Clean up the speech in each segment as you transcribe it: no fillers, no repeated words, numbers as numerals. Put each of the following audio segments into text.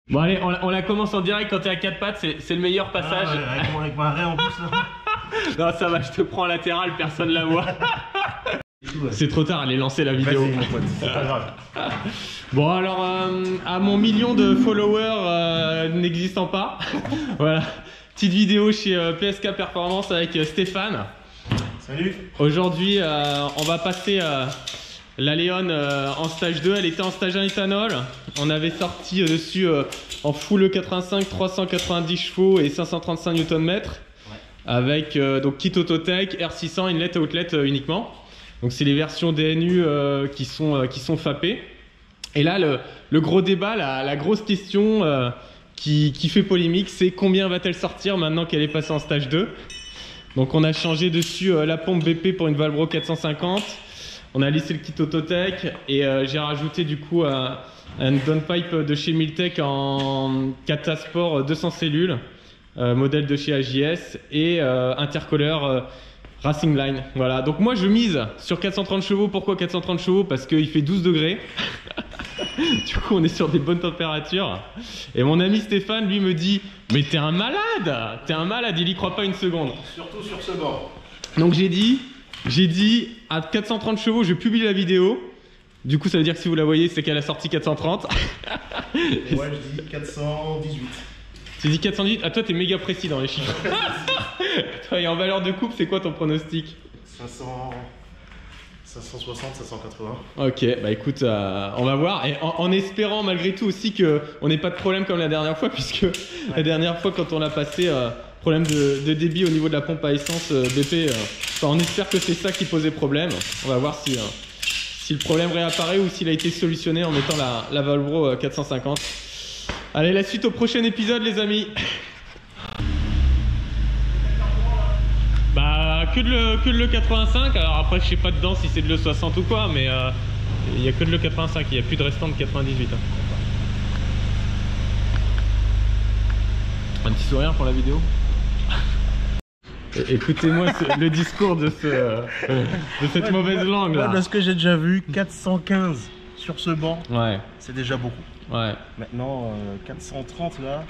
Bon allez, on la commence en direct quand t'es à 4 pattes, c'est le meilleur passage. Ah ouais, avec mon arrêt en plus là. Non ça va, je te prends en latéral, personne la voit. C'est trop tard, allez lancer la vidéo. Vas-y mon pote, c'est pas grave. Bon alors, à mon million de followers n'existant pas, voilà, petite vidéo chez PSK Performance avec Stéphane. Salut. Aujourd'hui, on va passer la Léon en stage 2, elle était en stage 1 éthanol. On avait sorti dessus en full E85, 390 chevaux et 535 Nm. Avec donc kit Autotech, R600, inlet et outlet uniquement. Donc c'est les versions DNU qui sont FAPées. Et là le gros débat, la grosse question qui fait polémique, c'est combien va-t-elle sortir maintenant qu'elle est passée en stage 2. Donc on a changé dessus la pompe BP pour une Valbro 450. On a lissé le kit Autotech et j'ai rajouté du coup un downpipe de chez Miltech en Catasport 200 cellules, modèle de chez AJS et intercooleur Racing Line. Voilà, donc moi je mise sur 430 chevaux. Pourquoi 430 chevaux? Parce qu'il fait 12 degrés. Du coup on est sur des bonnes températures. Et mon ami Stéphane lui me dit mais t'es un malade, il y croit pas une seconde. Surtout sur ce bord. Donc j'ai dit à 430 chevaux je publie la vidéo. Du coup ça veut dire que si vous la voyez c'est qu'elle a sorti 430. Et moi je dis 418. Tu dis 418? Ah toi t'es méga précis dans les chiffres. Toi et en valeur de coupe c'est quoi ton pronostic? 560, 580. Ok, bah écoute, on va voir. Et en espérant malgré tout aussi qu'on n'ait pas de problème comme la dernière fois, puisque la dernière fois quand on l'a passé, problème de débit au niveau de la pompe à essence BP, on espère que c'est ça qui posait problème. On va voir si le problème réapparaît ou s'il a été solutionné en mettant la Valbro 450. Allez, la suite au prochain épisode les amis. Bah que de le 85, alors après je sais pas dedans si c'est de le 60 ou quoi, mais il n'y a que de le 85, il n'y a plus de restant de 98. Hein. Un petit sourire pour la vidéo. Écoutez-moi le discours de cette mauvaise langue là. Parce que j'ai déjà vu 415 sur ce banc. Ouais. C'est déjà beaucoup. Ouais. Maintenant 430 là,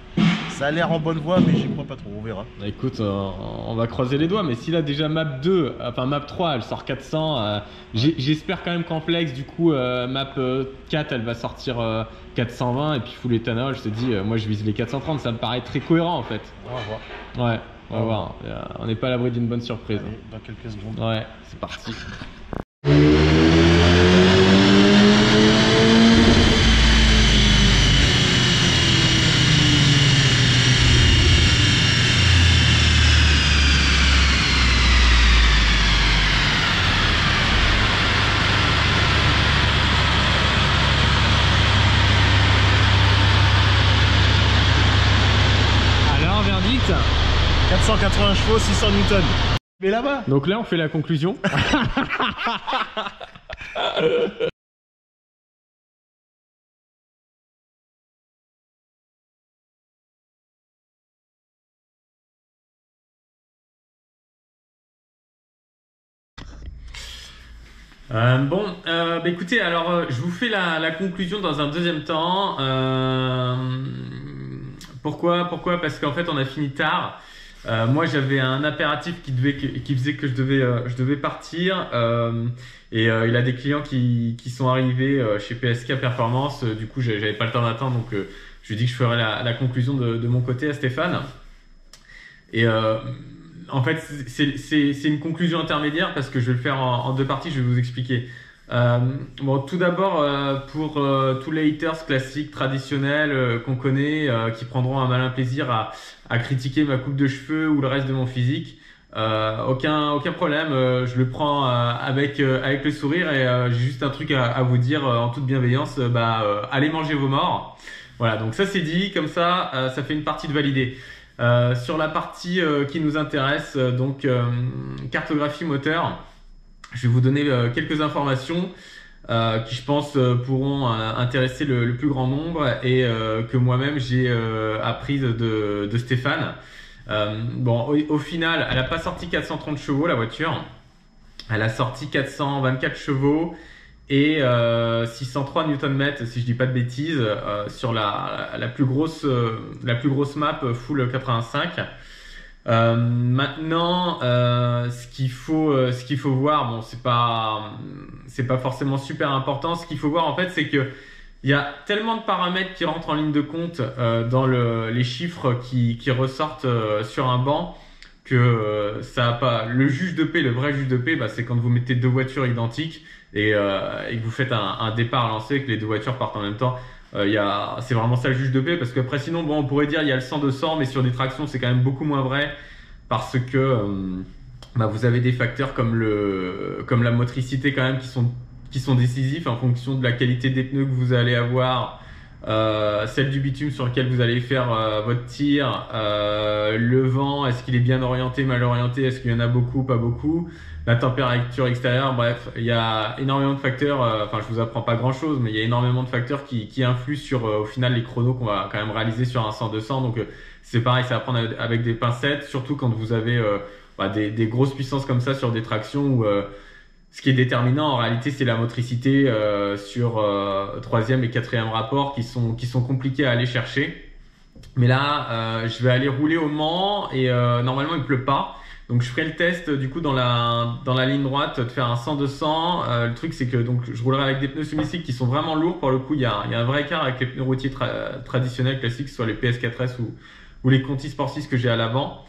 ça a l'air en bonne voie mais j'y crois pas trop, on verra. Bah écoute, on va croiser les doigts, mais si là déjà map 2, enfin map 3 elle sort 400, j'espère quand même qu'en flex du coup map 4 elle va sortir 420 et puis full éthanol, je te dis, moi je vise les 430, ça me paraît très cohérent en fait. On va voir. Ouais, on va voir, on n'est pas à l'abri d'une bonne surprise. Allez, dans quelques secondes. Ouais, c'est parti. Alors, verdict 480 chevaux, 600 newtons. Mais là-bas. Donc là on fait la conclusion. Bah écoutez, alors je vous fais la conclusion dans un deuxième temps. Pourquoi? Parce qu'en fait on a fini tard. Moi j'avais un impératif qui faisait que je devais partir et il a des clients qui sont arrivés chez PSK Performance. Du coup j'avais pas le temps d'attendre, donc je lui ai dit que je ferais la conclusion de mon côté à Stéphane. Et en fait c'est une conclusion intermédiaire parce que je vais le faire en deux parties, je vais vous expliquer. Bon, tout d'abord pour tous les haters classiques traditionnels qu'on connaît qui prendront un malin plaisir à critiquer ma coupe de cheveux ou le reste de mon physique, aucun problème, je le prends avec le sourire et j'ai juste un truc à vous dire en toute bienveillance, allez manger vos morts. Voilà, donc ça c'est dit, comme ça ça fait une partie de validée. Sur la partie qui nous intéresse, donc cartographie moteur, je vais vous donner quelques informations qui je pense pourront intéresser le plus grand nombre et que moi-même j'ai apprises de Stéphane. Bon, au final, elle n'a pas sorti 430 chevaux la voiture, elle a sorti 424 chevaux et 603 Nm si je dis pas de bêtises sur la plus grosse map full 85. Maintenant, ce qu'il faut voir, bon, c'est pas forcément super important. Ce qu'il faut voir en fait, c'est que il y a tellement de paramètres qui rentrent en ligne de compte dans les chiffres qui ressortent sur un banc que ça a pas. Le juge de paix, le vrai juge de paix, c'est quand vous mettez deux voitures identiques et que vous faites un départ lancé, que les deux voitures partent en même temps. C'est vraiment ça le juge de paix, parce qu'après sinon bon, on pourrait dire il y a le 100-200, mais sur des tractions c'est quand même beaucoup moins vrai, parce que vous avez des facteurs comme la motricité quand même qui sont décisifs en fonction de la qualité des pneus que vous allez avoir, celle du bitume sur lequel vous allez faire votre tir, le vent, est-ce qu'il est bien orienté, mal orienté, est-ce qu'il y en a beaucoup, pas beaucoup, la température extérieure, bref, il y a énormément de facteurs, je vous apprends pas grand chose, mais il y a énormément de facteurs qui influent sur au final les chronos qu'on va quand même réaliser sur un 100-200, donc c'est pareil, c'est à prendre avec des pincettes, surtout quand vous avez des grosses puissances comme ça sur des tractions où ce qui est déterminant en réalité c'est la motricité sur troisième et quatrième rapport qui sont compliqués à aller chercher. Mais là je vais aller rouler au Mans et normalement il pleut pas. Donc je ferai le test du coup dans la ligne droite de faire un 100-200. Le truc c'est que donc je roulerai avec des pneus semi-slick qui sont vraiment lourds. Pour le coup il y a un vrai écart avec les pneus routiers traditionnels classiques, soit les PS4S ou les Conti Sport 6 que j'ai à l'avant.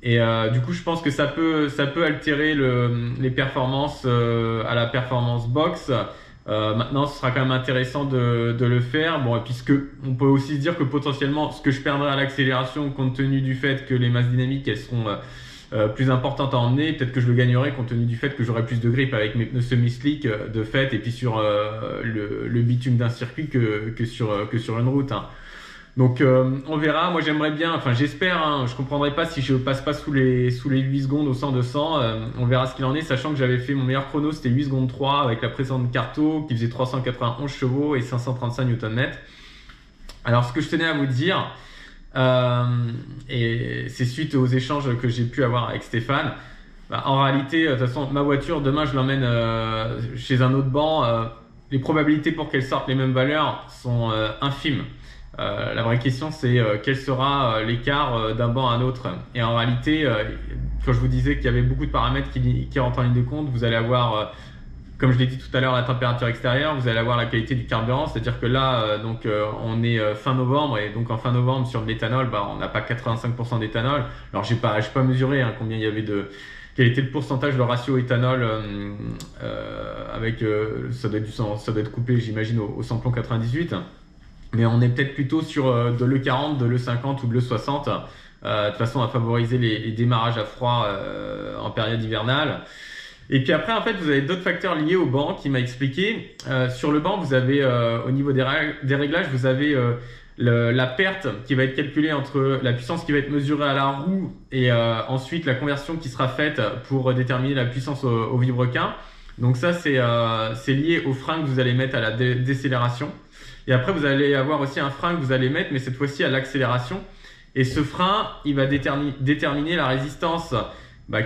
Et du coup je pense que ça peut altérer les performances à la performance box. Maintenant ce sera quand même intéressant de le faire. Bon, et puisque on peut aussi se dire que potentiellement ce que je perdrai à l'accélération compte tenu du fait que les masses dynamiques elles seront plus importante à emmener, peut-être que je le gagnerai compte tenu du fait que j'aurai plus de grip avec mes pneus semi-slick de fait, et puis sur le bitume d'un circuit que sur une route. Donc on verra. Moi j'aimerais bien, j'espère, je comprendrai pas si je passe pas sous les 8 secondes au 100-200. On verra ce qu'il en est, sachant que j'avais fait mon meilleur chrono, c'était 8 secondes 3 avec la précédente Carto qui faisait 391 chevaux et 535 Nm. Alors ce que je tenais à vous dire, et c'est suite aux échanges que j'ai pu avoir avec Stéphane, en réalité de toute façon ma voiture demain je l'emmène chez un autre banc, les probabilités pour qu'elle sorte les mêmes valeurs sont infimes. La vraie question c'est quel sera l'écart d'un banc à un autre, et en réalité quand je vous disais qu'il y avait beaucoup de paramètres qui rentrent en ligne de compte, vous allez avoir comme je l'ai dit tout à l'heure, la température extérieure, vous allez avoir la qualité du carburant, c'est-à-dire que là, on est fin novembre, et donc en fin novembre sur de l'éthanol, on n'a pas 85% d'éthanol. Alors j'ai pas mesuré combien il y avait quel était le pourcentage, le ratio éthanol avec ça doit être coupé, j'imagine, au samplon 98. Mais on est peut-être plutôt sur de l'E40, de l'E50 ou de l'E60, de façon à favoriser les démarrages à froid en période hivernale. Et puis après, en fait, vous avez d'autres facteurs liés au banc qui m'a expliqué. Sur le banc, vous avez, au niveau des réglages, vous avez la perte qui va être calculée entre la puissance qui va être mesurée à la roue et ensuite la conversion qui sera faite pour déterminer la puissance au vilebrequin. Donc ça, c'est lié au frein que vous allez mettre à la décélération. Et après, vous allez avoir aussi un frein que vous allez mettre, mais cette fois-ci à l'accélération. Et ce frein, il va déterminer la résistance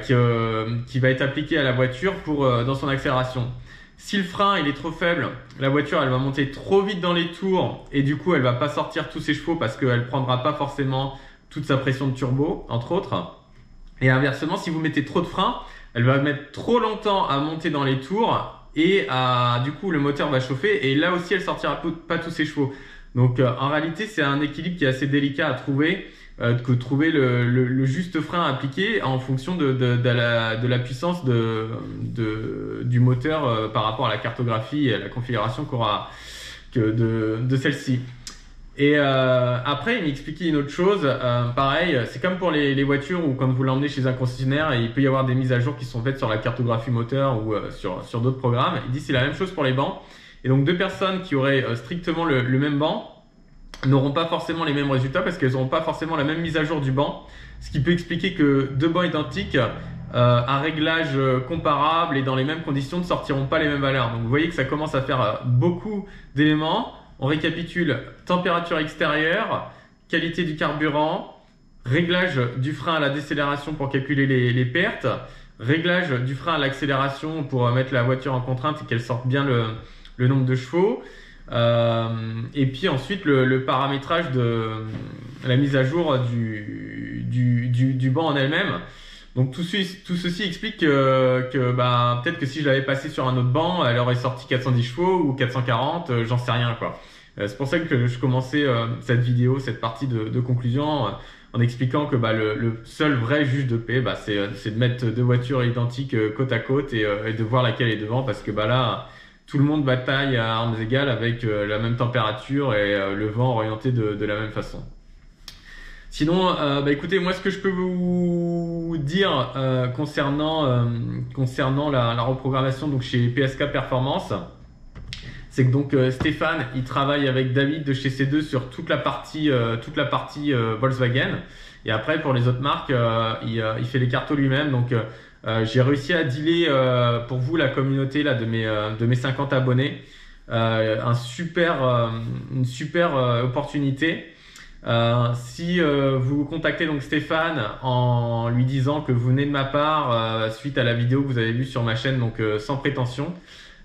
qui va être appliqué à la voiture dans son accélération. Si le frein il est trop faible, la voiture elle va monter trop vite dans les tours et du coup elle va pas sortir tous ses chevaux parce qu'elle prendra pas forcément toute sa pression de turbo, entre autres. Et inversement, si vous mettez trop de frein, elle va mettre trop longtemps à monter dans les tours et du coup le moteur va chauffer et là aussi elle sortira pas tous ses chevaux. Donc en réalité c'est un équilibre qui est assez délicat à trouver. Que trouver le juste frein à appliquer en fonction de la puissance du moteur par rapport à la cartographie et à la configuration qu'aura de celle-ci. Et après, il m'expliquait une autre chose. Pareil, c'est comme pour les voitures où quand vous l'emmenez chez un concessionnaire, il peut y avoir des mises à jour qui sont faites sur la cartographie moteur ou sur d'autres programmes. Il dit c'est la même chose pour les bancs. Et donc deux personnes qui auraient strictement le même banc n'auront pas forcément les mêmes résultats parce qu'elles n'auront pas forcément la même mise à jour du banc, ce qui peut expliquer que deux bancs identiques à réglage comparable et dans les mêmes conditions ne sortiront pas les mêmes valeurs. Donc vous voyez que ça commence à faire beaucoup d'éléments. On récapitule: température extérieure, qualité du carburant, réglage du frein à la décélération pour calculer les pertes, réglage du frein à l'accélération pour mettre la voiture en contrainte et qu'elle sorte bien le nombre de chevaux. Et puis ensuite le paramétrage de la mise à jour du banc en elle-même. Donc tout ceci explique que bah, peut-être que si je l'avais passé sur un autre banc, elle aurait sorti 410 chevaux ou 440, j'en sais rien quoi. C'est pour ça que je commençais cette vidéo, cette partie de conclusion en expliquant que bah, le seul vrai juge de paix, bah, c'est de mettre deux voitures identiques côte à côte et de voir laquelle est devant, parce que bah, là tout le monde bataille à armes égales avec la même température et le vent orienté de la même façon. Sinon, bah écoutez, moi ce que je peux vous dire concernant la reprogrammation donc chez PSK Performance, c'est que donc Stéphane, il travaille avec David de chez C2 sur toute la partie Volkswagen, et après pour les autres marques, il fait les cartos lui-même. Donc j'ai réussi à dealer pour vous la communauté là de mes 50 abonnés une super opportunité. Si vous contactez donc Stéphane en lui disant que vous venez de ma part suite à la vidéo que vous avez vue sur ma chaîne, donc sans prétention,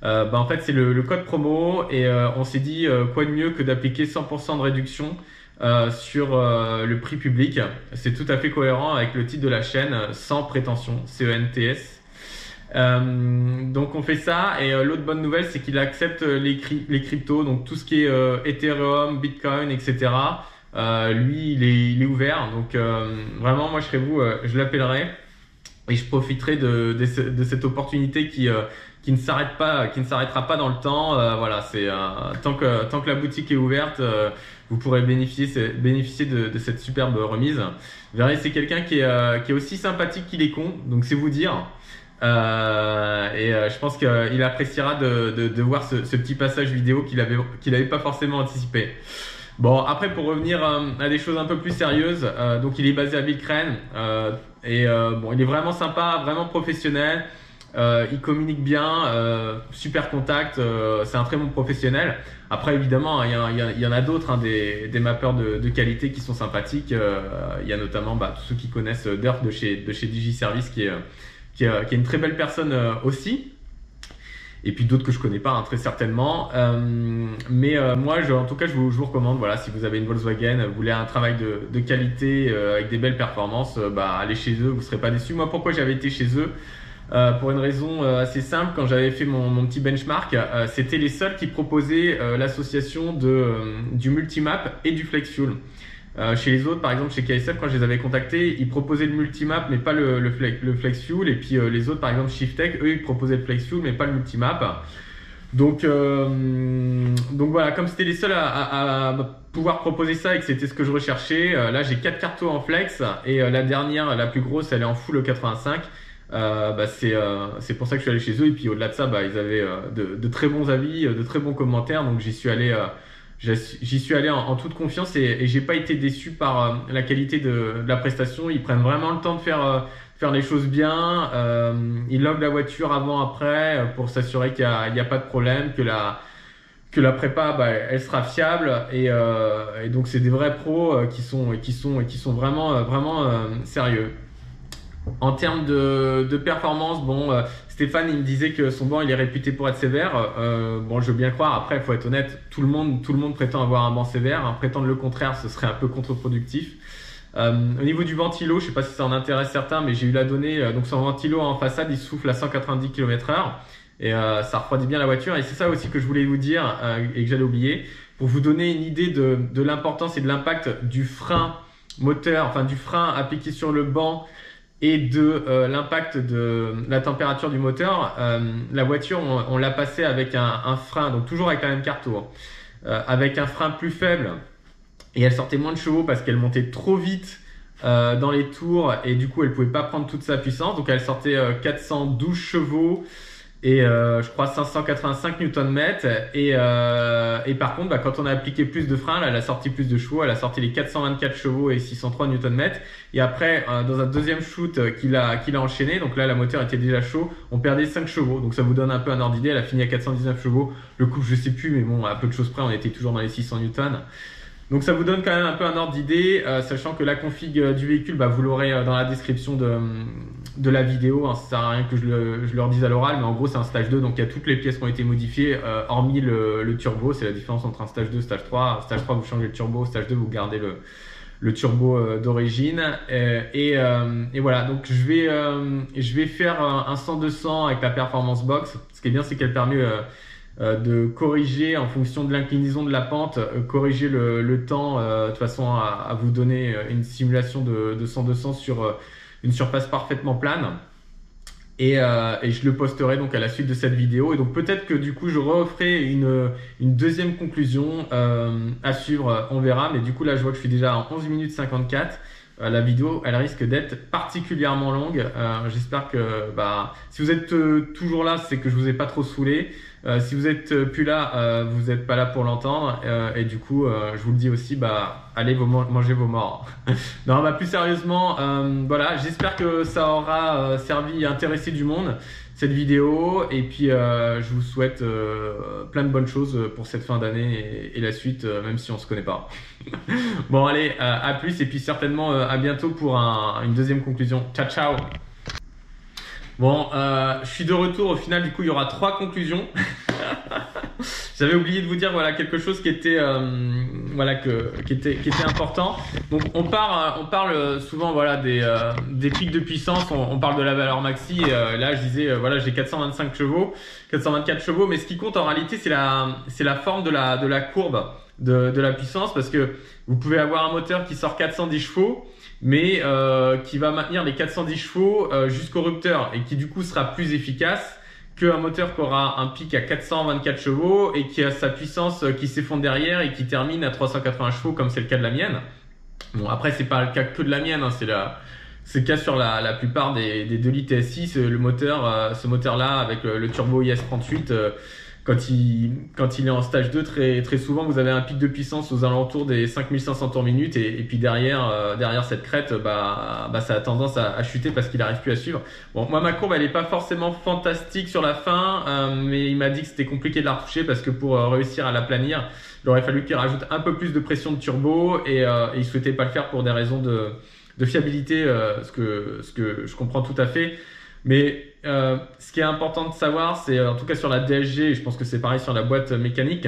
bah en fait c'est le code promo, et on s'est dit quoi de mieux que d'appliquer 100% de réduction sur le prix public. C'est tout à fait cohérent avec le titre de la chaîne, sans prétention, CENTS. Donc on fait ça, et l'autre bonne nouvelle c'est qu'il accepte les cryptos, donc tout ce qui est Ethereum, Bitcoin, etc. Lui il est ouvert, donc vraiment moi je serais vous, je l'appellerai et je profiterai de cette opportunité qui ne s'arrêtera pas dans le temps. Voilà, c'est tant que la boutique est ouverte, vous pourrez bénéficier de cette superbe remise. Vous verrez, c'est quelqu'un qui est aussi sympathique qu'il est con, donc c'est vous dire. Je pense qu'il appréciera de voir ce petit passage vidéo qu'il avait pas forcément anticipé. Bon, après pour revenir à des choses un peu plus sérieuses, donc il est basé à Villecreine, bon, il est vraiment sympa, vraiment professionnel, il communique bien, super contact, c'est un très bon professionnel. Après évidemment il y en a d'autres, hein, des mappeurs de qualité qui sont sympathiques. Il y a notamment tous ceux qui connaissent Dirt de chez Digiservice qui est une très belle personne aussi. Et puis d'autres que je connais pas, hein, très certainement. Mais moi, en tout cas, je vous recommande. Voilà, si vous avez une Volkswagen, vous voulez un travail de qualité avec des belles performances, allez chez eux, vous serez pas déçus. Moi, pourquoi j'avais été chez eux? Pour une raison assez simple. Quand j'avais fait mon petit benchmark, c'était les seuls qui proposaient l'association du multimap et du flex fuel. Chez les autres, par exemple chez KSF, quand je les avais contactés, ils proposaient le multimap mais pas le flex fuel. Et puis les autres, par exemple Shiftech, eux ils proposaient le flex fuel mais pas le multimap. Donc voilà, comme c'était les seuls à pouvoir proposer ça et que c'était ce que je recherchais, là j'ai 4 cartos en flex, et la dernière, la plus grosse, elle est en full 85. C'est pour ça que je suis allé chez eux. Et puis au-delà de ça, ils avaient de très bons avis, de très bons commentaires, donc j'y suis allé en toute confiance, et j'ai pas été déçu par la qualité de la prestation. Ils prennent vraiment le temps de faire les choses bien. Ils loguent la voiture avant, après, pour s'assurer qu'il y a pas de problème, que la prépa elle sera fiable, et donc c'est des vrais pros qui sont vraiment sérieux. En termes de performance, Stéphane il me disait que son banc il est réputé pour être sévère. Je veux bien croire. Après, il faut être honnête, tout le monde prétend avoir un banc sévère. Hein. Prétendre le contraire, ce serait un peu contre-productif. Au niveau du ventilo, je sais pas si ça en intéresse certains, mais j'ai eu la donnée. Donc son ventilo en façade, il souffle à 190 km/h, et ça refroidit bien la voiture. Et c'est ça aussi que je voulais vous dire et que j'allais oublier, pour vous donner une idée de l'importance et de l'impact du frein moteur, enfin du frein appliqué sur le banc, et de l'impact de la température du moteur. La voiture, on l'a passée avec un frein, donc toujours avec la même carto, avec un frein plus faible, et elle sortait moins de chevaux parce qu'elle montait trop vite dans les tours, et du coup elle pouvait pas prendre toute sa puissance. Donc elle sortait 412 chevaux et je crois 585 Nm, et par contre quand on a appliqué plus de frein, là, elle a sorti plus de chevaux, elle a sorti les 424 chevaux et 603 Nm. Et après dans un deuxième shoot qu'il a enchaîné, donc là la moteur était déjà chaud, on perdait 5 chevaux, donc ça vous donne un peu un ordre d'idée. Elle a fini à 419 chevaux, le couple je sais plus, mais bon, à peu de choses près on était toujours dans les 600 Nm. Donc ça vous donne quand même un peu un ordre d'idée, sachant que la config du véhicule, vous l'aurez dans la description de la vidéo, hein, ça sert à rien que je leur dise à l'oral, mais en gros c'est un stage 2, donc il y a toutes les pièces qui ont été modifiées, hormis le turbo. C'est la différence entre un stage 2 stage 3. Stage 3 vous changez le turbo, stage 2 vous gardez le turbo d'origine. Et voilà, donc je vais faire un 100-200 avec la Performance Box. Ce qui est bien, c'est qu'elle permet de corriger en fonction de l'inclinaison de la pente, corriger le temps de façon à vous donner une simulation de 100-200 sur une surface parfaitement plane. Et je le posterai donc à la suite de cette vidéo. Et donc peut-être que du coup je referai une deuxième conclusion à suivre, on verra. Mais du coup là je vois que je suis déjà en 11 minutes 54. La vidéo elle risque d'être particulièrement longue. J'espère que si vous êtes toujours là, c'est que je vous ai pas trop saoulé. Si vous êtes plus là, vous n'êtes pas là pour l'entendre. Et du coup je vous le dis aussi, allez manger vos morts. Non, plus sérieusement, voilà, j'espère que ça aura servi à intéresser du monde cette vidéo. Et puis je vous souhaite plein de bonnes choses pour cette fin d'année et la suite, même si on se connaît pas. Bon allez, à plus et puis certainement à bientôt pour une deuxième conclusion. Ciao ciao. Bon, je suis de retour. Au final, du coup, il y aura 3 conclusions. J'avais oublié de vous dire quelque chose qui était qui était important. Donc on parle souvent des pics de puissance. On parle de la valeur maxi. Et, là, je disais j'ai 425 chevaux, 424 chevaux. Mais ce qui compte en réalité, c'est la forme de la courbe de la puissance, parce que vous pouvez avoir un moteur qui sort 410 chevaux. Mais qui va maintenir les 410 chevaux jusqu'au rupteur et qui du coup sera plus efficace qu'un moteur qui aura un pic à 424 chevaux et qui a sa puissance qui s'effondre derrière et qui termine à 380 chevaux comme c'est le cas de la mienne. Bon, après c'est pas le cas que de la mienne, hein, c'est le cas sur la plupart des 2 litres TSI. Ce moteur là avec le turbo IS38, quand il est en stage 2, très, très souvent, vous avez un pic de puissance aux alentours des 5500 tours minute et puis derrière cette crête, ça a tendance à chuter parce qu'il n'arrive plus à suivre. Bon, moi, ma courbe, elle n'est pas forcément fantastique sur la fin, mais il m'a dit que c'était compliqué de la retoucher parce que pour réussir à la planir, il aurait fallu qu'il rajoute un peu plus de pression de turbo et il souhaitait pas le faire pour des raisons de fiabilité, ce que je comprends tout à fait. Mais ce qui est important de savoir, c'est en tout cas sur la DSG, et je pense que c'est pareil sur la boîte mécanique,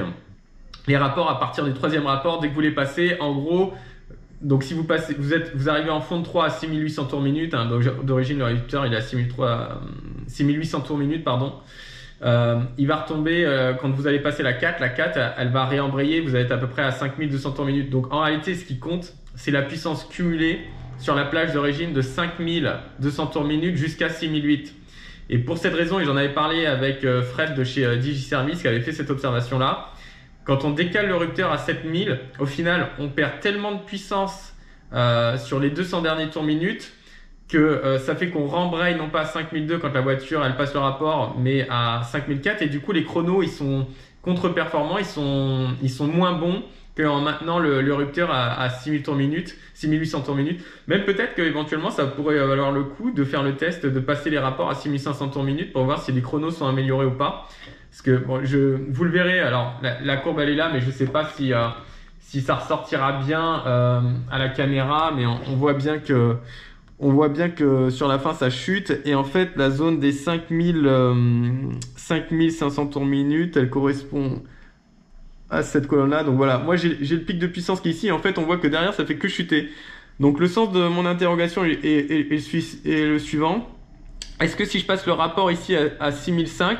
les rapports à partir du 3e rapport, dès que vous les passez, en gros, donc si vous arrivez en fond de 3 à 6800 tours minute, hein, d'origine le réducteur il est à 6800 tours minute, pardon. Il va retomber quand vous allez passer la 4, elle va réembrayer, vous allez être à peu près à 5200 tours minute. Donc en réalité, ce qui compte, c'est la puissance cumulée sur la plage d'origine de 5200 tours minute jusqu'à 6008. Et pour cette raison, et j'en avais parlé avec Fred de chez DigiService qui avait fait cette observation-là, quand on décale le rupteur à 7000, au final, on perd tellement de puissance sur les 200 derniers tours minute que ça fait qu'on rembraye non pas à 5002 quand la voiture elle passe le rapport, mais à 5004. Et du coup, les chronos, ils sont contre-performants, ils sont moins bons qu'en maintenant le rupteur à 6000 tours minute, 6800 tours minute. Même peut-être qu'éventuellement ça pourrait valoir le coup de faire le test, de passer les rapports à 6500 tours minute pour voir si les chronos sont améliorés ou pas. Parce que vous le verrez, alors la courbe elle est là, mais je sais pas si ça ressortira bien à la caméra, mais on voit bien que sur la fin ça chute, et en fait la zone des 5500 tours minute, elle correspond à cette colonne là. Donc voilà, moi j'ai le pic de puissance qui est ici, et en fait on voit que derrière ça fait que chuter. Donc le sens de mon interrogation est le suivant: est-ce que si je passe le rapport ici à 6005,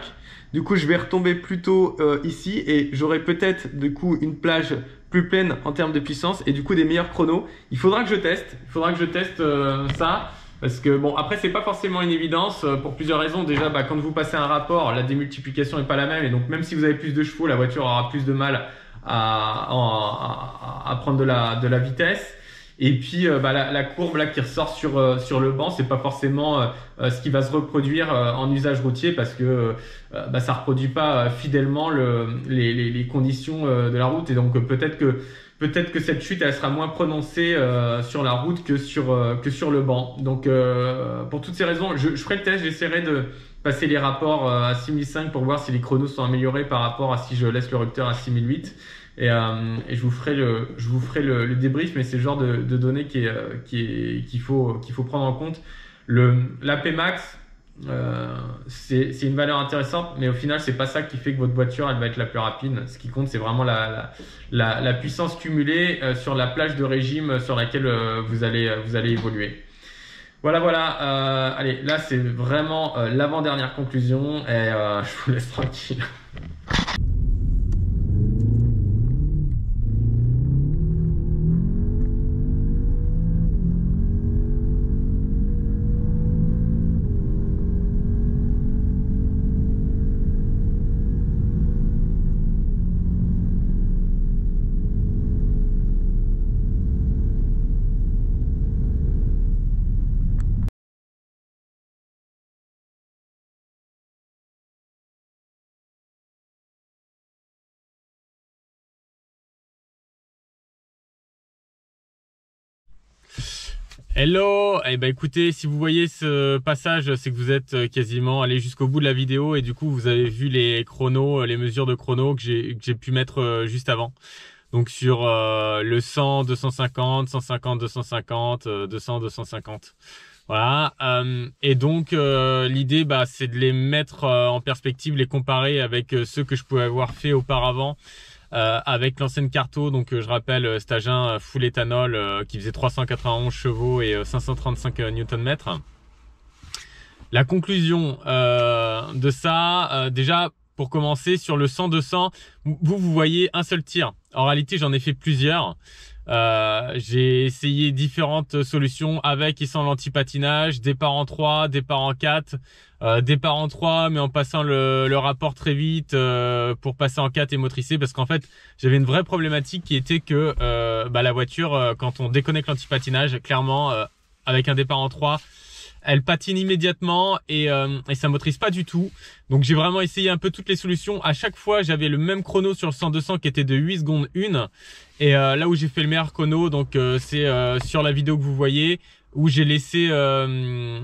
du coup je vais retomber plutôt ici, et j'aurai peut-être du coup une plage plus pleine en termes de puissance et du coup des meilleurs chronos? Il faudra que je teste, ça. Parce que bon, après c'est pas forcément une évidence pour plusieurs raisons. Déjà, quand vous passez un rapport, la démultiplication est pas la même, et donc même si vous avez plus de chevaux, la voiture aura plus de mal à prendre de la vitesse. Et puis la courbe là qui ressort sur le banc, c'est pas forcément ce qui va se reproduire en usage routier, parce que ça reproduit pas fidèlement les conditions de la route, et donc peut-être que cette chute elle sera moins prononcée sur la route que sur le banc. Donc pour toutes ces raisons, je ferai le test, j'essaierai de passer les rapports à 6005 pour voir si les chronos sont améliorés par rapport à si je laisse le rupteur à 6008. Et je vous ferai le débrief, mais c'est le genre de données qu'il faut prendre en compte L'AP Max, c'est une valeur intéressante, mais au final, c'est pas ça qui fait que votre voiture elle va être la plus rapide. Ce qui compte, c'est vraiment la puissance cumulée sur la plage de régime sur laquelle vous allez évoluer. Voilà. Allez, là, c'est vraiment l'avant-dernière conclusion et je vous laisse tranquille. Hello, eh ben écoutez, si vous voyez ce passage, c'est que vous êtes quasiment allé jusqu'au bout de la vidéo et du coup vous avez vu les chronos, les mesures de chrono que j'ai pu mettre juste avant. Donc sur le 100, 250, 150, 250, 200, 250. Voilà. Et donc l'idée, c'est de les mettre en perspective, les comparer avec ceux que je pouvais avoir fait auparavant. Avec l'ancienne Carto, donc je rappelle stage 1 full éthanol qui faisait 391 chevaux et 535 Nm. La conclusion de ça, déjà pour commencer sur le 100-200, vous voyez un seul tir. En réalité, j'en ai fait plusieurs. J'ai essayé différentes solutions avec et sans l'anti-patinage, départ en 3, départ en 4, départ en 3 mais en passant le rapport très vite pour passer en 4 et motricer, parce qu'en fait j'avais une vraie problématique qui était que la voiture quand on déconnecte l'anti-patinage, clairement avec un départ en 3 elle patine immédiatement et ça motorise pas du tout. Donc j'ai vraiment essayé un peu toutes les solutions. À chaque fois j'avais le même chrono sur le 100-200 qui était de 8 secondes 1. Et là où j'ai fait le meilleur chrono, donc c'est sur la vidéo que vous voyez, où j'ai laissé,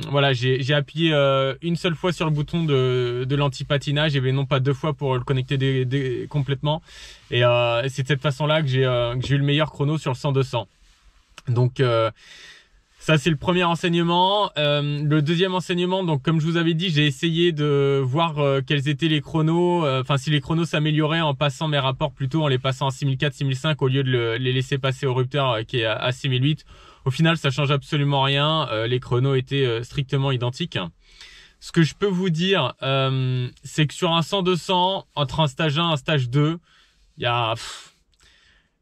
voilà, j'ai appuyé une seule fois sur le bouton de l'anti-patinage et non pas deux fois pour le connecter complètement. Et c'est de cette façon-là que j'ai eu le meilleur chrono sur le 100-200. Donc ça, c'est le premier enseignement. Le deuxième enseignement, donc comme je vous avais dit, j'ai essayé de voir quels étaient les chronos, si les chronos s'amélioraient en passant mes rapports plutôt en les passant en 6004, 6005 au lieu de les laisser passer au rupteur qui est à 6008. Au final, ça change absolument rien. Les chronos étaient strictement identiques. Ce que je peux vous dire, c'est que sur un 100-200, entre un stage 1 et un stage 2, il y a...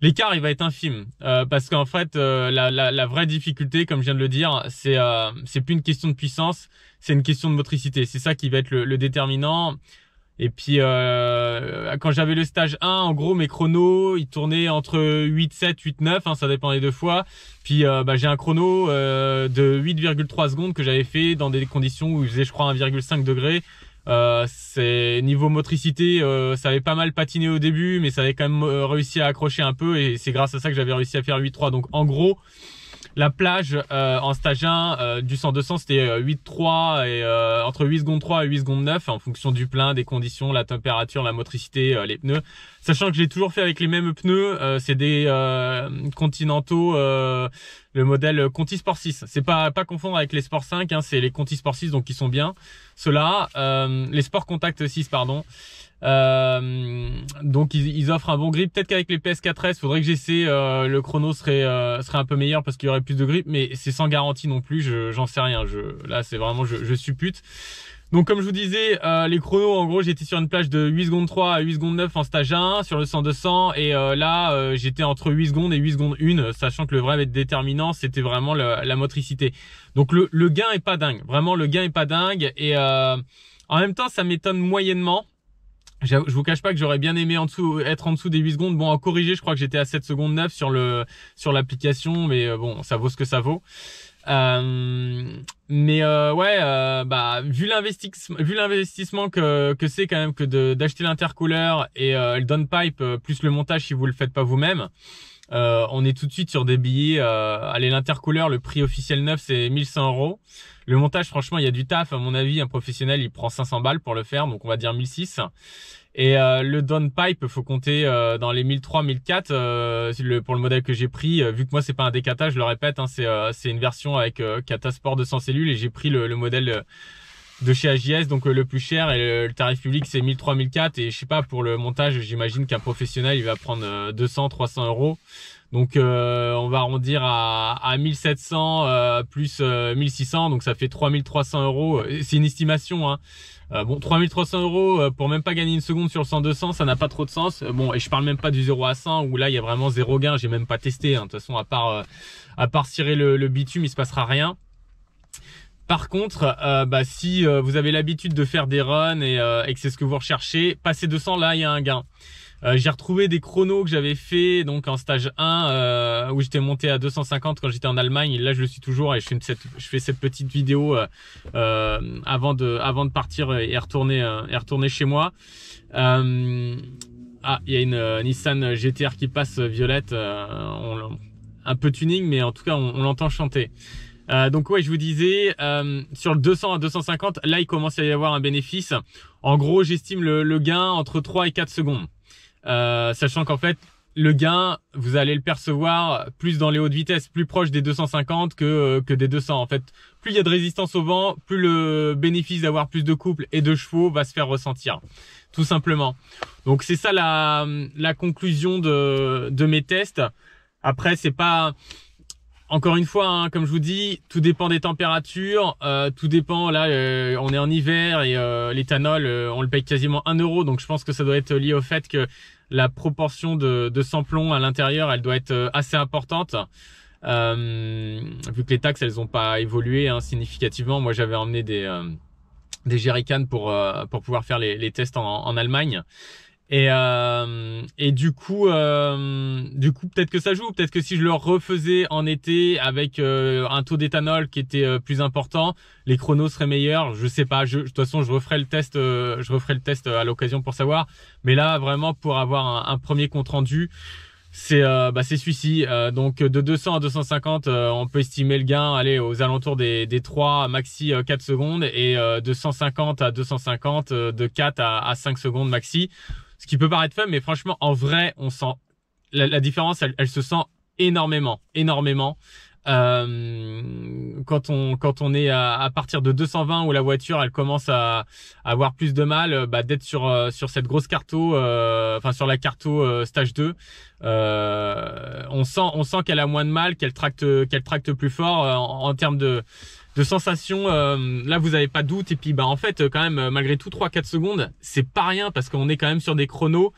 l'écart, il va être infime parce qu'en fait, la vraie difficulté, comme je viens de le dire, c'est plus une question de puissance, c'est une question de motricité. C'est ça qui va être le déterminant. Et puis, quand j'avais le stage 1, en gros, mes chronos, ils tournaient entre 8,7, 8,9, ça dépend des deux fois. Puis, j'ai un chrono de 8,3 secondes que j'avais fait dans des conditions où il faisait, je crois, 1,5 degré. C'est niveau motricité, ça avait pas mal patiné au début, mais ça avait quand même réussi à accrocher un peu et c'est grâce à ça que j'avais réussi à faire 8,3. Donc en gros, la plage en stage 1 du 100-200 c'était 8,3 et entre 8 secondes 3 et 8 secondes 9 en fonction du plein, des conditions, la température, la motricité, les pneus. Sachant que j'ai toujours fait avec les mêmes pneus, c'est des Continentaux, le modèle Conti Sport 6. C'est pas confondre avec les Sport 5, c'est les Conti Sport 6 donc qui sont bien. Ceux-là, les Sport Contact 6 pardon. Donc ils offrent un bon grip. Peut-être qu'avec les PS4S, faudrait que j'essaie. Le chrono serait un peu meilleur parce qu'il y aurait plus de grip, mais c'est sans garantie non plus. J'en sais rien. Là, c'est vraiment je suppute. Donc comme je vous disais, les chronos, en gros, j'étais sur une plage de 8 secondes 3 à 8 secondes 9 en stage 1 sur le 100-200 et là, j'étais entre 8 secondes et 8 secondes 1, sachant que le vrai déterminant, c'était vraiment la motricité. Donc le gain est pas dingue. Vraiment, le gain est pas dingue et en même temps, ça m'étonne moyennement. Je vous cache pas que j'aurais bien aimé être en dessous des 8 secondes. Bon, en corrigé, je crois que j'étais à 7 secondes 9 sur l'application, mais bon, ça vaut ce que ça vaut. Vu l'investissement que c'est quand même que d'acheter l'intercooler et le downpipe plus le montage si vous le faites pas vous-même, on est tout de suite sur des billets. Allez, l'intercouleur, le prix officiel neuf, c'est 1100 €. Le montage, franchement, il y a du taf. À mon avis, un professionnel, il prend 500 balles pour le faire, donc on va dire 1600. Et le downpipe, faut compter dans les 1003, 1004 pour le modèle que j'ai pris. Vu que moi, c'est pas un D-Kata, je le répète, hein, c'est une version avec Kata Sport 200 cellules et j'ai pris le modèle de chez AJS, donc le plus cher, et le tarif public c'est 1003, 1004, et je sais pas, pour le montage, j'imagine qu'un professionnel il va prendre 200, 300 €. Donc on va arrondir à 1700 plus 1600, donc ça fait 3300 €. C'est une estimation, hein. Bon, 3300 € pour même pas gagner une seconde sur le 100-200, ça n'a pas trop de sens. Bon, et je parle même pas du 0 à 100 où là il y a vraiment zéro gain, j'ai même pas testé, hein. De toute façon, à part cirer le bitume, il se passera rien. Par contre, si vous avez l'habitude de faire des runs et que c'est ce que vous recherchez, passer 200, là, il y a un gain. J'ai retrouvé des chronos que j'avais fait donc en stage 1 où j'étais monté à 250 quand j'étais en Allemagne. Et là, je le suis toujours et je fais cette petite vidéo avant de partir et retourner chez moi. Il y a une Nissan GT-R qui passe violette, un peu tuning, mais en tout cas, on l'entend chanter. Donc ouais, je vous disais, sur le 200 à 250, là il commence à y avoir un bénéfice. En gros, j'estime le gain entre 3 et 4 secondes. Sachant qu'en fait, le gain, vous allez le percevoir plus dans les hautes vitesses, plus proche des 250 que des 200. En fait, plus il y a de résistance au vent, plus le bénéfice d'avoir plus de couple et de chevaux va se faire ressentir. Tout simplement. Donc c'est ça la conclusion de mes tests. Après, c'est pas... Encore une fois, hein, comme je vous dis, tout dépend des températures, tout dépend, là on est en hiver et l'éthanol on le paye quasiment 1 €, donc je pense que ça doit être lié au fait que la proportion de sans-plomb à l'intérieur, elle doit être assez importante, vu que les taxes elles ont pas évolué significativement. Moi j'avais emmené des jerrycans pour pouvoir faire les tests en Allemagne. Et du coup peut-être que ça joue, peut-être que si je le refaisais en été avec un taux d'éthanol qui était plus important, les chronos seraient meilleurs. Je sais pas, de toute façon je referai le test à l'occasion pour savoir. Mais là vraiment pour avoir un premier compte rendu, c'est celui-ci. Donc de 200 à 250, on peut estimer le gain aux alentours des 3 maxi 4 secondes, et de 150 à 250 de 4 à 5 secondes maxi. Ce qui peut paraître faible, mais franchement, en vrai, on sent la différence, elle se sent énormément. Quand on est à partir de 220 où la voiture, elle commence à avoir plus de mal, d'être sur cette grosse carto, sur la carto stage 2, on sent qu'elle a moins de mal, qu'elle tracte plus fort en termes de sensation. Là vous avez pas de doute, et puis en fait quand même malgré tout 3-4 secondes c'est pas rien, parce qu'on est quand même sur des chronos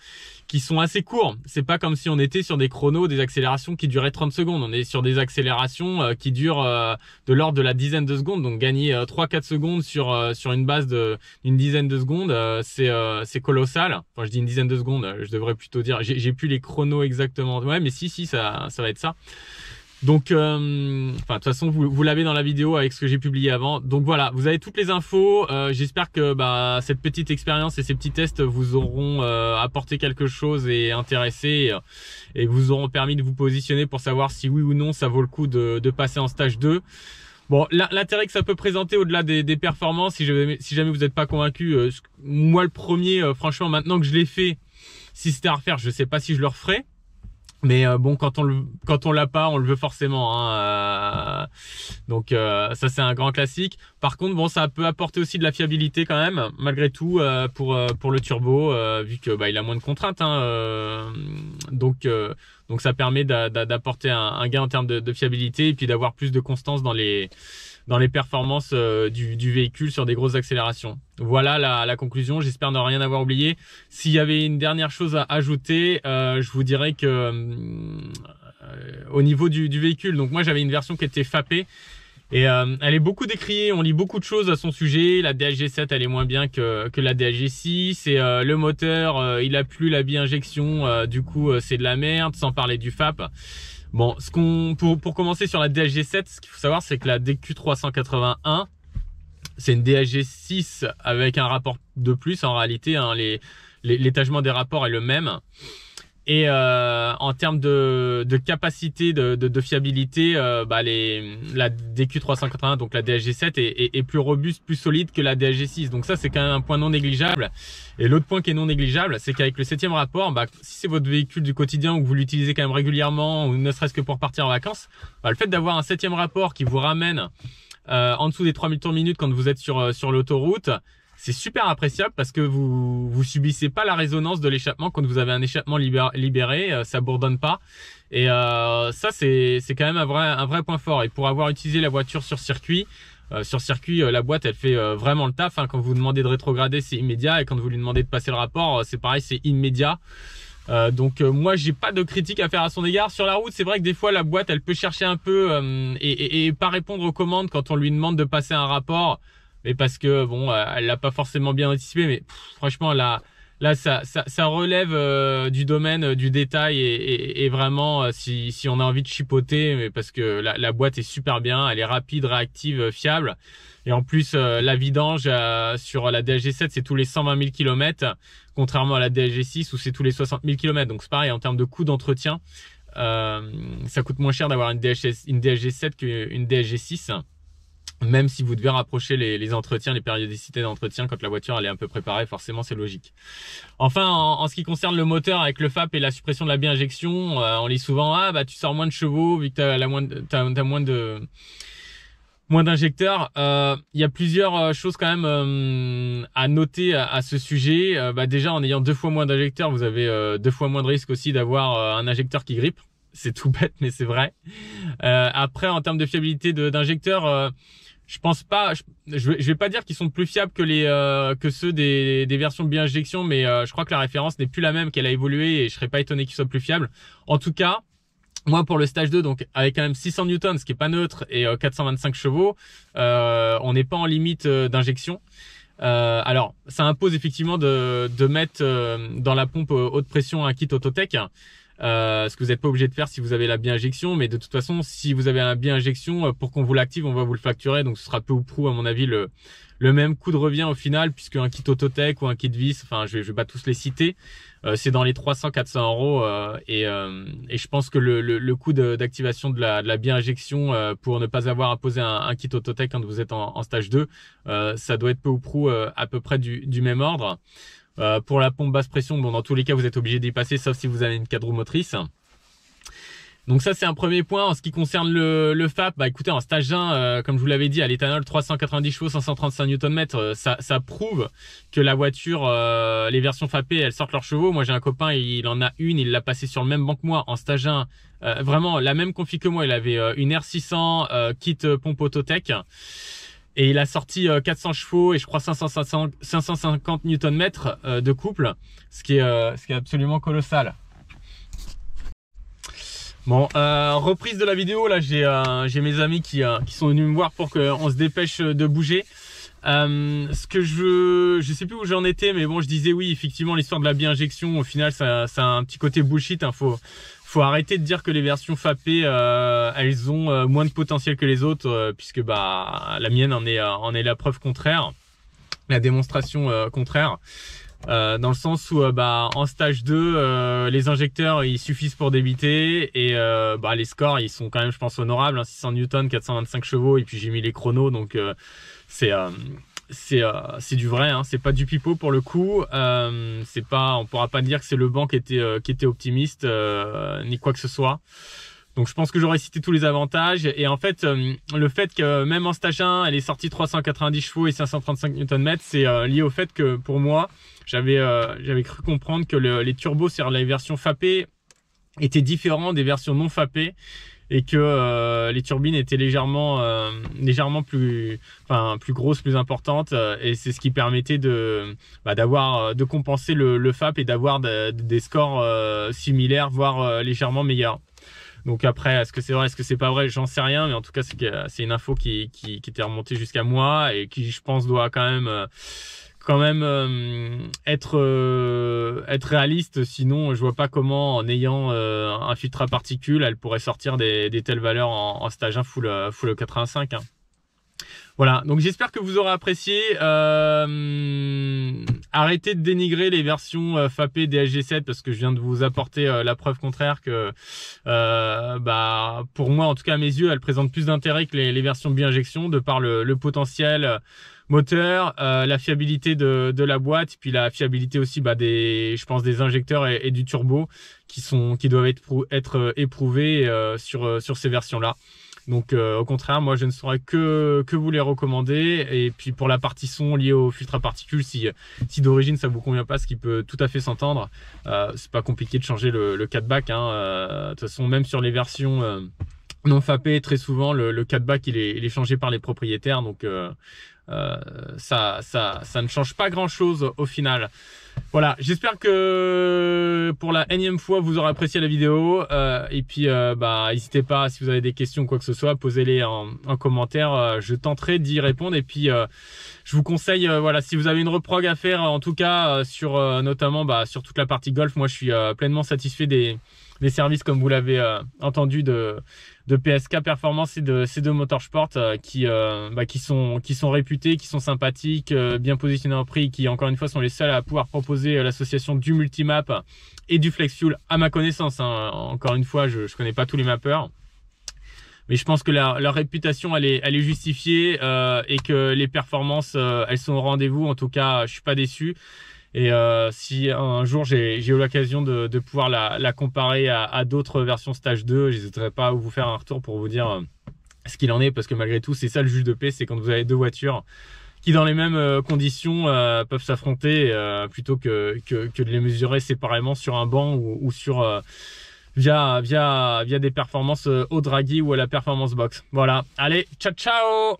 qui sont assez courts. C'est pas comme si on était sur des chronos, des accélérations qui duraient 30 secondes. On est sur des accélérations qui durent de l'ordre de la dizaine de secondes. Donc gagner 3-4 secondes sur une base d'une dizaine de secondes, c'est colossal. Enfin, je dis une dizaine de secondes, je devrais plutôt dire, j'ai plus les chronos exactement. Ouais, mais si, ça va être ça. Donc, de toute façon, vous l'avez dans la vidéo avec ce que j'ai publié avant. Donc voilà, vous avez toutes les infos. J'espère que cette petite expérience et ces petits tests vous auront apporté quelque chose et intéressé, et vous auront permis de vous positionner pour savoir si oui ou non ça vaut le coup de passer en stage 2. Bon, l'intérêt que ça peut présenter au-delà des performances, si jamais vous n'êtes pas convaincu, moi le premier, franchement, maintenant que je l'ai fait, si c'était à refaire, je sais pas si je le referais. Mais bon, quand on l'a pas, on le veut forcément, hein. Donc ça c'est un grand classique. Par contre, bon, ça peut apporter aussi de la fiabilité quand même, malgré tout, pour le turbo, vu que il a moins de contraintes, hein. Donc ça permet d'apporter un gain en termes de fiabilité, et puis d'avoir plus de constance dans les performances du véhicule sur des grosses accélérations. Voilà la conclusion, j'espère ne rien avoir oublié. S'il y avait une dernière chose à ajouter, je vous dirais que au niveau du véhicule, donc moi j'avais une version qui était FAPée, et elle est beaucoup décriée, on lit beaucoup de choses à son sujet. La DHG7 elle est moins bien que la DHG6, et le moteur il a plus la bi-injection, du coup c'est de la merde, sans parler du FAP. Bon, pour commencer sur la DHG7, ce qu'il faut savoir, c'est que la DQ381, c'est une DHG6 avec un rapport de plus en réalité, hein. L'étagement des rapports est le même. Et en termes de capacité, de fiabilité, la DQ380, donc la DSG7 est plus robuste, plus solide que la DSG6. Donc ça, c'est quand même un point non négligeable. Et l'autre point qui est non négligeable, c'est qu'avec le 7e rapport, si c'est votre véhicule du quotidien ou que vous l'utilisez quand même régulièrement, ou ne serait-ce que pour partir en vacances, le fait d'avoir un 7e rapport qui vous ramène en dessous des 3000 tours minute quand vous êtes sur l'autoroute, c'est super appréciable parce que vous subissez pas la résonance de l'échappement quand vous avez un échappement libéré, ça bourdonne pas. Et ça c'est quand même un vrai point fort. Et pour avoir utilisé la voiture sur circuit, la boîte elle fait vraiment le taf. Quand vous demandez de rétrograder, c'est immédiat, et quand vous lui demandez de passer le rapport, c'est pareil, c'est immédiat. Donc moi j'ai pas de critique à faire à son égard. Sur la route, c'est vrai que des fois la boîte elle peut chercher un peu et pas répondre aux commandes quand on lui demande de passer un rapport. Mais parce que bon, elle l'a pas forcément bien anticipé, mais franchement là ça relève du domaine du détail et vraiment si on a envie de chipoter, mais parce que la boîte est super bien, elle est rapide, réactive, fiable. Et en plus la vidange sur la DSG7 c'est tous les 120 000 km, contrairement à la DSG6 où c'est tous les 60 000 km. Donc c'est pareil en termes de coût d'entretien, ça coûte moins cher d'avoir une DSG7 qu'une DSG6. Même si vous devez rapprocher les entretiens, les périodicités d'entretien quand la voiture elle est un peu préparée, forcément c'est logique. Enfin, en ce qui concerne le moteur avec le FAP et la suppression de la bi-injection, on lit souvent tu sors moins de chevaux vu que t'as moins d'injecteurs. Il y a plusieurs choses quand même à noter à ce sujet. Déjà en ayant 2 fois moins d'injecteurs, vous avez 2 fois moins de risque aussi d'avoir un injecteur qui grippe. C'est tout bête mais c'est vrai. Après en termes de fiabilité d'injecteurs, je pense pas, je vais pas dire qu'ils sont plus fiables que ceux des versions bi-injection, mais je crois que la référence n'est plus la même, qu'elle a évolué, et je serais pas étonné qu'ils soient plus fiables. En tout cas, moi pour le stage 2, donc avec quand même 600 newtons, ce qui est pas neutre, et 425 chevaux, on n'est pas en limite d'injection. Alors ça impose effectivement de mettre dans la pompe haute pression un kit Autotech. Ce que vous n'êtes pas obligé de faire si vous avez la bi-injection, mais de toute façon si vous avez un bi-injection, pour qu'on vous l'active on va vous le facturer, donc ce sera peu ou prou à mon avis le même coût de revient au final, puisque un kit Autotech ou un kit vis, enfin je vais pas tous les citer, c'est dans les 300-400 euros, et je pense que le coût d'activation de la bi-injection pour ne pas avoir à poser un kit Autotech quand vous êtes en stage 2, ça doit être peu ou prou à peu près du même ordre. Pour la pompe basse pression, bon, dans tous les cas, vous êtes obligé d'y passer, sauf si vous avez une 4 roues motrice. Donc ça, c'est un premier point. En ce qui concerne le FAP, écoutez, en stage 1, comme je vous l'avais dit, à l'éthanol, 390 chevaux, 535 Nm, ça prouve que la voiture, les versions FAPées, elles sortent leurs chevaux. Moi, j'ai un copain, il en a une, il l'a passé sur le même banc que moi en stage 1. Vraiment, la même config que moi, il avait une R600 kit pompe Autotech. Et il a sorti 400 chevaux et je crois 550 Nm de couple, ce qui est absolument colossal. Bon, reprise de la vidéo, là j'ai mes amis qui sont venus me voir pour qu'on se dépêche de bouger. Ce que je sais plus où j'en étais, mais bon, je disais oui, effectivement l'histoire de la bi-injection, au final ça a un petit côté bullshit, hein. Faut arrêter de dire que les versions FAPées elles ont moins de potentiel que les autres, puisque la mienne en est la preuve contraire, la démonstration contraire, dans le sens où en stage 2 les injecteurs ils suffisent pour débiter, et les scores ils sont quand même je pense honorables, hein, 600 Newton, 425 chevaux, et puis j'ai mis les chronos, donc c'est du vrai, hein, c'est pas du pipeau pour le coup. On pourra pas dire que c'est le banc qui était optimiste, ni quoi que ce soit. Donc je pense que j'aurais cité tous les avantages, et en fait le fait que même en stage 1 elle est sortie 390 chevaux et 535 Nm, c'est lié au fait que pour moi j'avais cru comprendre que les turbos sur les versions FAPées étaient différents des versions non FAPées, et que les turbines étaient légèrement plus grosses, plus importantes, et c'est ce qui permettait de compenser le FAP et d'avoir des scores similaires, voire légèrement meilleurs. Donc après, est-ce que c'est vrai, est-ce que c'est pas vrai, j'en sais rien, mais en tout cas c'est une info qui était remontée jusqu'à moi, et qui je pense doit quand même être réaliste. Sinon je vois pas comment, en ayant un filtre à particules, elle pourrait sortir des telles valeurs en stage 1 full 85, hein. Voilà, donc j'espère que vous aurez apprécié. Arrêtez de dénigrer les versions FAP DSG7 parce que je viens de vous apporter la preuve contraire que pour moi, en tout cas à mes yeux, elles présentent plus d'intérêt que les versions bi-injection de par le potentiel moteur, la fiabilité de la boîte, puis la fiabilité aussi je pense des injecteurs et du turbo qui doivent être éprouvés sur ces versions-là. Donc au contraire, moi je ne saurais que vous les recommander. Et puis pour la partie son liée au filtre à particules, si d'origine ça vous convient pas, ce qui peut tout à fait s'entendre, c'est pas compliqué de changer le catback. De toute façon, même sur les versions non FAP, très souvent le catback il est changé par les propriétaires. Donc ça ne change pas grand chose au final. Voilà, j'espère que pour la énième fois vous aurez apprécié la vidéo et puis n'hésitez pas, si vous avez des questions ou quoi que ce soit, posez-les en commentaire, je tenterai d'y répondre. Et puis je vous conseille, si vous avez une reprog à faire, en tout cas sur notamment sur toute la partie golf, moi je suis pleinement satisfait des services, comme vous l'avez entendu, de PSK Performance et de C2 Motorsport qui sont réputés, qui sont sympathiques, bien positionnés en prix, qui encore une fois sont les seuls à pouvoir proposer l'association du multimap et du flex fuel à ma connaissance. Encore une fois, je connais pas tous les mappeurs, mais je pense que leur réputation elle est justifiée et que les performances elles sont au rendez-vous. En tout cas, je suis pas déçu. Et si un jour j'ai eu l'occasion de pouvoir la comparer à d'autres versions Stage 2, j'hésiterai pas à vous faire un retour pour vous dire ce qu'il en est, parce que malgré tout c'est ça le juge de paix, c'est quand vous avez deux voitures qui dans les mêmes conditions peuvent s'affronter plutôt que de les mesurer séparément sur un banc ou sur via des performances au draggy ou à la performance box. Voilà, allez, ciao ciao.